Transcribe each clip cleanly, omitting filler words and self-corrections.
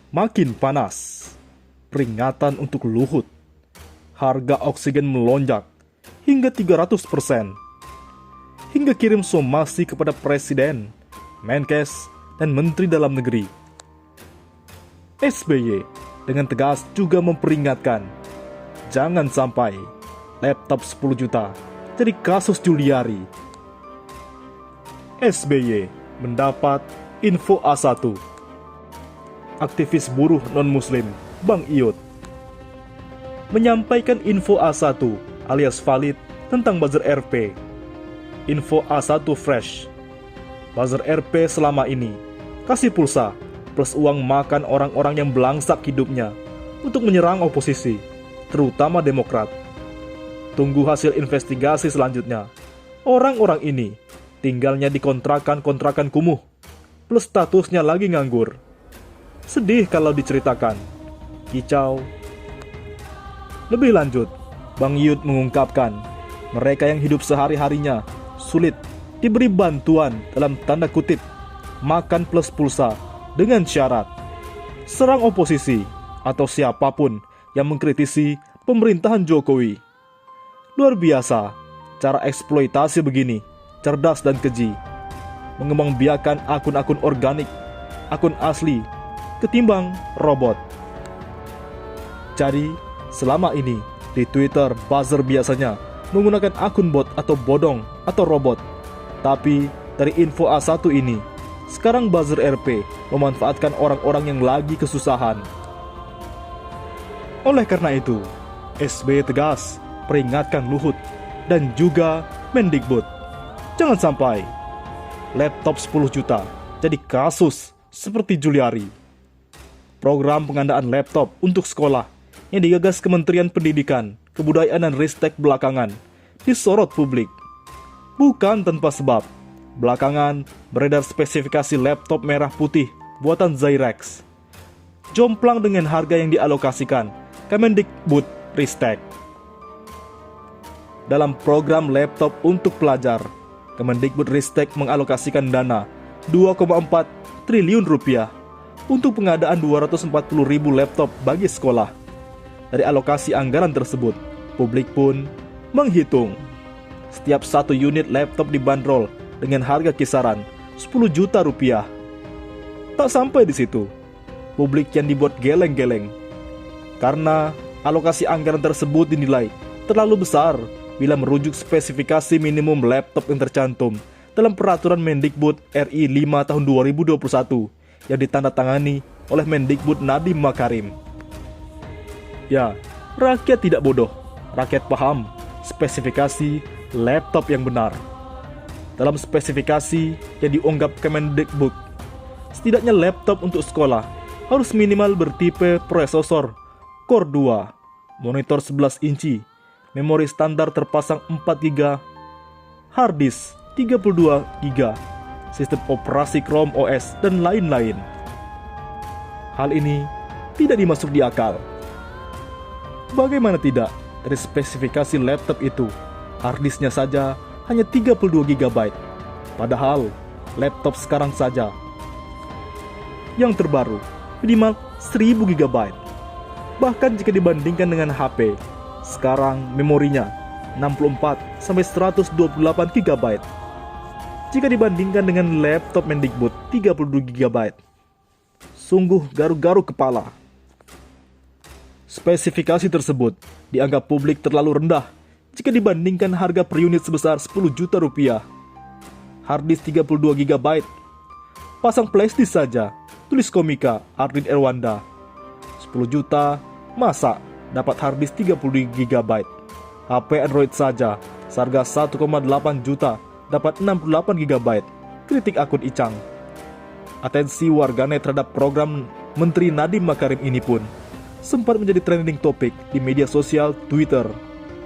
Makin panas. Peringatan untuk Luhut. Harga oksigen melonjak hingga 300%. Hingga kirim somasi kepada Presiden, Menkes, dan Menteri Dalam Negeri. SBY dengan tegas juga memperingatkan, jangan sampai laptop 10 juta jadi kasus Juliari. SBY mendapat info A1. Aktivis buruh non-muslim Bang Iyut menyampaikan info A1 alias valid tentang buzzer RP. Info A1 fresh. Buzzer RP selama ini kasih pulsa plus uang makan orang-orang yang belangsak hidupnya untuk menyerang oposisi, terutama Demokrat. Tunggu hasil investigasi selanjutnya. Orang-orang ini tinggalnya di kontrakan-kontrakan kumuh, plus statusnya lagi nganggur. Sedih kalau diceritakan. Kicau. Lebih lanjut, Bang Yud mengungkapkan, mereka yang hidup sehari-harinya sulit diberi bantuan dalam tanda kutip makan plus pulsa dengan syarat serang oposisi atau siapapun yang mengkritisi pemerintahan Jokowi. Luar biasa, cara eksploitasi begini, cerdas dan keji. Mengembangbiakan akun-akun organik, akun asli, ketimbang robot. Jadi, selama ini di Twitter buzzer biasanya menggunakan akun bot atau bodong atau robot. Tapi dari info A1 ini, sekarang buzzer RP memanfaatkan orang-orang yang lagi kesusahan. Oleh karena itu, SBY tegas peringatkan Luhut dan juga Mendikbud. Jangan sampai laptop 10 juta jadi kasus seperti Juliari. Program pengadaan laptop untuk sekolah yang digagas Kementerian Pendidikan, Kebudayaan dan Ristek belakangan disorot publik. Bukan tanpa sebab, belakangan beredar spesifikasi laptop merah putih buatan Zyrex. Jomplang dengan harga yang dialokasikan Kemendikbud Ristek. Dalam program laptop untuk pelajar, Kemendikbud Ristek mengalokasikan dana 2,4 triliun rupiah untuk pengadaan 240.000 laptop bagi sekolah. Dari alokasi anggaran tersebut, publik pun menghitung setiap satu unit laptop dibanderol dengan harga kisaran 10 juta rupiah. Tak sampai di situ, publik yang dibuat geleng-geleng karena alokasi anggaran tersebut dinilai terlalu besar bila merujuk spesifikasi minimum laptop yang tercantum dalam Peraturan Mendikbud RI 5 tahun 2021 yang ditandatangani oleh Mendikbud Nadiem Makarim. Ya, rakyat tidak bodoh, rakyat paham spesifikasi laptop yang benar. Dalam spesifikasi yang diunggap Kemendikbud, setidaknya laptop untuk sekolah harus minimal bertipe prosesor Core 2, monitor 11 inci, memori standar terpasang 4 GB, hard disk 32 GB, sistem operasi Chrome OS, dan lain-lain. Hal ini tidak dimasuk di akal. Bagaimana tidak, dari spesifikasi laptop itu, harddisknya saja hanya 32 GB. Padahal, laptop sekarang saja yang terbaru minimal 1000 GB. Bahkan jika dibandingkan dengan HP, sekarang memorinya 64-128 GB. Jika dibandingkan dengan laptop Mendikbud 32 GB. Sungguh garu-garu kepala. Spesifikasi tersebut dianggap publik terlalu rendah jika dibandingkan harga per unit sebesar 10 juta rupiah. Harddisk 32 GB. Pasang flashdisk saja, tulis komika Ardin Erwanda. 10 juta, masa dapat harddisk 32 GB. HP Android saja, seharga 1,8 juta, dapat 68 GB. Kritik akun Icang. Atensi warganet terhadap program Menteri Nadiem Makarim ini pun sempat menjadi trending topik di media sosial Twitter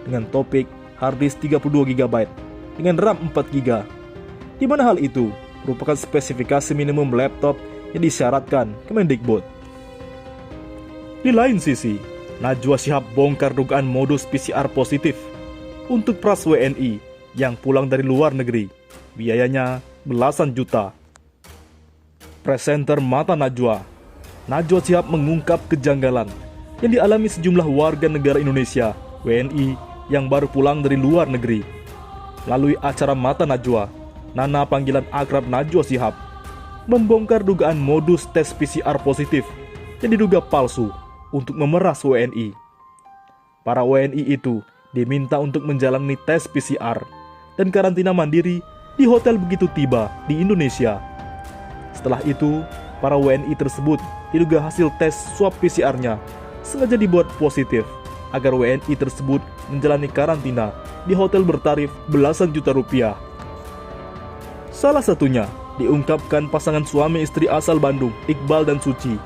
dengan topik harddisk 32 GB dengan RAM 4 GB, di mana hal itu merupakan spesifikasi minimum laptop yang disyaratkan Kemendikbud. Di lain sisi, Najwa Shihab bongkar dugaan modus PCR positif untuk pras WNI yang pulang dari luar negeri, biayanya belasan juta. Presenter Mata Najwa Najwa Shihab mengungkap kejanggalan yang dialami sejumlah warga negara Indonesia, WNI, yang baru pulang dari luar negeri. Melalui acara Mata Najwa, Nana panggilan akrab Najwa Shihab membongkar dugaan modus tes PCR positif yang diduga palsu untuk memeras WNI. Para WNI itu diminta untuk menjalani tes PCR dan karantina mandiri di hotel begitu tiba di Indonesia. Setelah itu, para WNI tersebut diduga hasil tes swab PCR-nya sengaja dibuat positif agar WNI tersebut menjalani karantina di hotel bertarif belasan juta rupiah. Salah satunya diungkapkan pasangan suami istri asal Bandung, Iqbal dan Suci.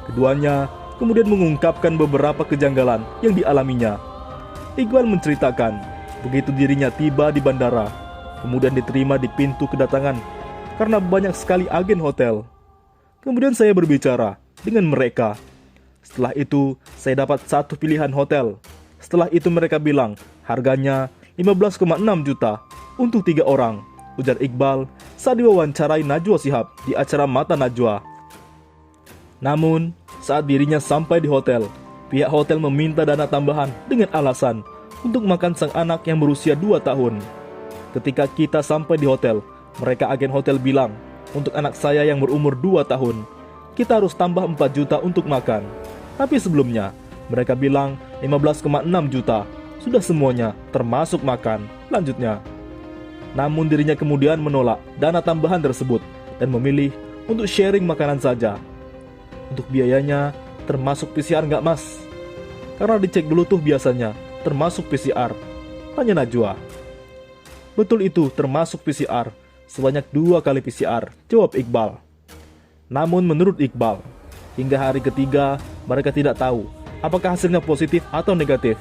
Keduanya kemudian mengungkapkan beberapa kejanggalan yang dialaminya. Iqbal menceritakan, begitu dirinya tiba di bandara, kemudian diterima di pintu kedatangan karena banyak sekali agen hotel. Kemudian saya berbicara dengan mereka. Setelah itu, saya dapat satu pilihan hotel. Setelah itu mereka bilang, harganya 15,6 juta untuk 3 orang, ujar Iqbal saat diwawancarai Najwa Shihab di acara Mata Najwa. Namun, saat dirinya sampai di hotel, pihak hotel meminta dana tambahan dengan alasan untuk makan sang anak yang berusia 2 tahun. Ketika kita sampai di hotel, mereka agen hotel bilang, untuk anak saya yang berumur 2 tahun, kita harus tambah 4 juta untuk makan. Tapi sebelumnya, mereka bilang 15,6 juta, sudah semuanya termasuk makan, lanjutnya. Namun dirinya kemudian menolak dana tambahan tersebut dan memilih untuk sharing makanan saja. Untuk biayanya, termasuk PCR nggak mas? Karena dicek dulu tuh biasanya, termasuk PCR, tanya Najwa. Betul itu, termasuk PCR, sebanyak 2 kali PCR, jawab Iqbal. Namun menurut Iqbal, hingga hari ketiga mereka tidak tahu apakah hasilnya positif atau negatif,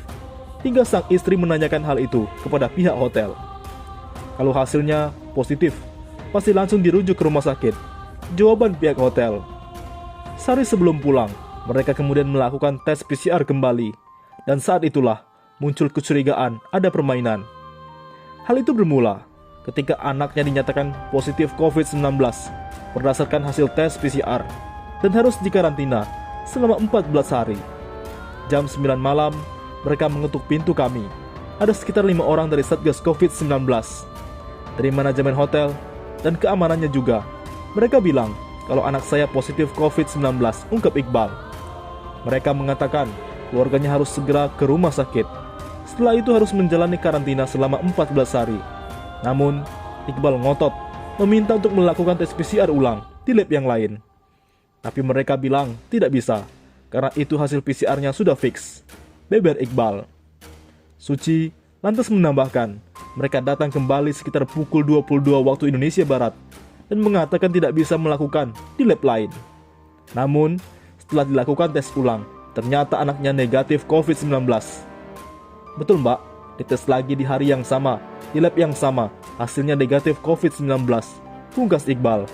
hingga sang istri menanyakan hal itu kepada pihak hotel. Kalau hasilnya positif, pasti langsung dirujuk ke rumah sakit, jawaban pihak hotel. Sehari sebelum pulang, mereka kemudian melakukan tes PCR kembali, dan saat itulah muncul kecurigaan ada permainan. Hal itu bermula ketika anaknya dinyatakan positif COVID-19 berdasarkan hasil tes PCR dan harus dikarantina selama 14 hari. Jam 9 malam, mereka mengetuk pintu kami. Ada sekitar 5 orang dari Satgas COVID-19, dari manajemen hotel dan keamanannya juga. Mereka bilang kalau anak saya positif COVID-19, ungkap Iqbal. Mereka mengatakan keluarganya harus segera ke rumah sakit. Setelah itu harus menjalani karantina selama 14 hari. Namun, Iqbal ngotot meminta untuk melakukan tes PCR ulang di lab yang lain. Tapi mereka bilang tidak bisa, karena itu hasil PCR-nya sudah fix, beber Iqbal. Suci lantas menambahkan, mereka datang kembali sekitar pukul 22 waktu Indonesia Barat dan mengatakan tidak bisa melakukan di lab lain. Namun, setelah dilakukan tes ulang, ternyata anaknya negatif COVID-19. Betul mbak, dites lagi di hari yang sama, di lab yang sama, hasilnya negatif COVID-19, pungkas Iqbal.